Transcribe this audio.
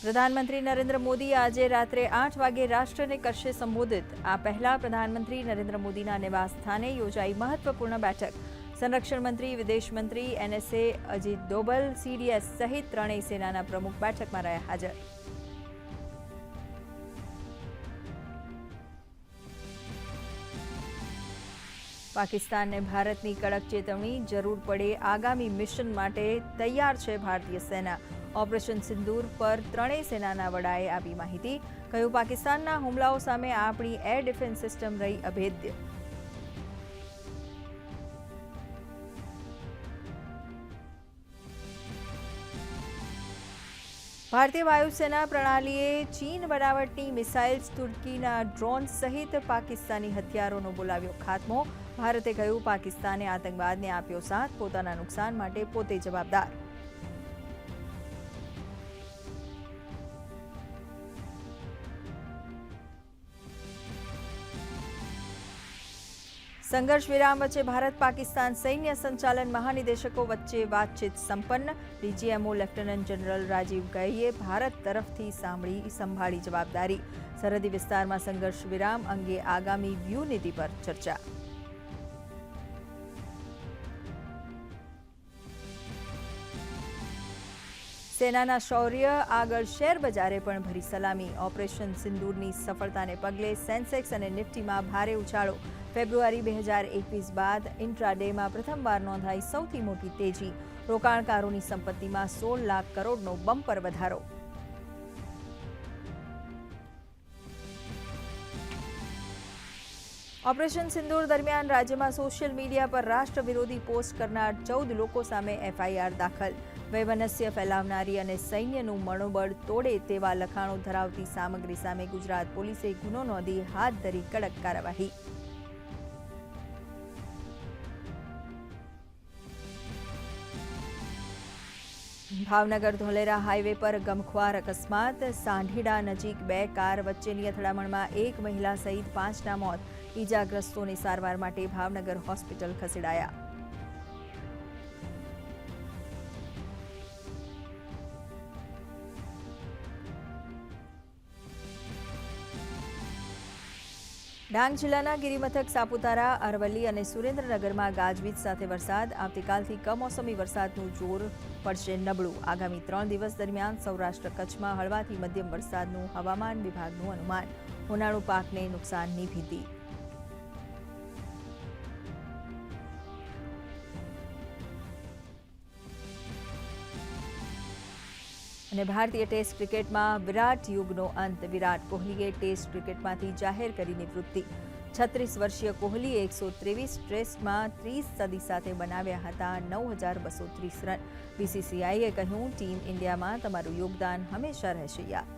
પ્રધાનમંત્રી નરેન્દ્ર મોદી આજે રાત્રે 8 વાગે રાષ્ટ્રને કરશે સંબોધિત। આ પહેલા પ્રધાનમંત્રી નરેન્દ્ર મોદીના નિવાસ સ્થાને યોજાઈ મહત્વપૂર્ણ બેઠક। સંરક્ષણ મંત્રી, વિદેશ મંત્રી, એનએસએ અજીત ડોભાલ, સીડીએસ સહિત ત્રણેય સેનાના પ્રમુખ બેઠકમાં રહ્યા હાજર। પાકિસ્તાનને ભારતની કડક ચેતવણી, જરૂર પડે આગામી મિશન માટે તૈયાર છે ભારતીય સેના। ઓપરેશન સિંદૂર પર ત્રણેય સેનાના વડાએ આપી માહિતી। કહ્યું, પાકિસ્તાનના હુમલાઓ સામે આપણી એર ડિફેન્સ સિસ્ટમ રહી અભેદ્ય। ભારતીય વાયુસેના પ્રણાલીએ ચીન બનાવટની મિસાઇલ્સ, તુર્કીના ડ્રોન સહિત પાકિસ્તાની હથિયારોનો બોલાવ્યો ખાત્મો। ભારતે કહ્યું, પાકિસ્તાને આતંકવાદને આપ્યો સાથ, પોતાના નુકસાન માટે પોતે જવાબદાર। સંઘર્ષ વિરામ વચ્ચે ભારત પાકિસ્તાન સૈન્ય સંચાલન મહાનિદેશકો વચ્ચે વાતચીત સંપન્ન। ડીજીએમઓ લેફ્ટનન્ટ જનરલ રાજીવ ગૌઈએ ભારત તરફથી સંભાળી જવાબદારી। સરહદી વિસ્તારમાં સંઘર્ષ વિરામ અંગે આગામી વ્યૂહ નીતિ પર ચર્ચા। સેનાના શૌર્ય આગળ શેર બજારે પણ ભરી સલામી। ઓપરેશન સિંદૂરની સફળતાને પગલે સેન્સેક્સ અને નિફ્ટીમાં ભારે ઉછાળો। ફેબ્રુઆરી 2021 બાદ ઇન્ટ્રાડેમાં પ્રથમવાર નોંધાઈ સૌથી મોટી તેજી। રોકાણકારોની સંપત્તિમાં 16 લાખ કરોડનો બમ્પર વધારો। ઓપરેશન સિંદૂર દરમિયાન રાજ્યમાં સોશિયલ મીડિયા પર રાષ્ટ્ર વિરોધી પોસ્ટ કરનાર 14 લોકો સામે એફઆઈઆર દાખલ। વૈમનસ્ય ફેલાવનારી અને સૈન્યનું મનોબળ તોડે તેવા લખાણો ધરાવતી સામગ્રી સામે ગુજરાત પોલીસે ગુનો નોંધી હાથ ધરી કડક કાર્યવાહી। ભાવનગર ધોલેરા હાઈવે પર ગમખ્વાર અકસ્માત। સાંઢીડા નજીક 2 કાર વચ્ચેની અથડામણમાં 1 મહિલા સહિત 5ના મોત। ઈજાગ્રસ્તોને સારવાર માટે ભાવનગર હોસ્પિટલ ખસેડાયા। ડાંગ જિલ્લાના ગિરિમથક સાપુતારા, અરવલ્લી અને સુરેન્દ્રનગરમાં ગાજવીજ સાથે વરસાદ। આવતીકાલથી કમોસમી વરસાદનું જોર પડશે નબળું। આગામી 3 દિવસ દરમિયાન સૌરાષ્ટ્ર કચ્છમાં હળવાથી મધ્યમ વરસાદનું હવામાન વિભાગનું અનુમાન। ઉનાળુ પાકને નુકસાનની ભીતિ। અને ભારતીય ટેસ્ટ ક્રિકેટમાં વિરાટ યુગનો અંત। વિરાટ કોહલીએ ટેસ્ટ ક્રિકેટમાંથી જાહેર કરી નિવૃત્તિ। 36 વર્ષીય કોહલીએ 123 ટેસ્ટમાં 30 સદી સાથે બનાવ્યા હતા 9230 રન। બીસીસીઆઈએ કહ્યું, ટીમ ઇન્ડિયામાં તમારું યોગદાન હંમેશા રહેશે યાદ।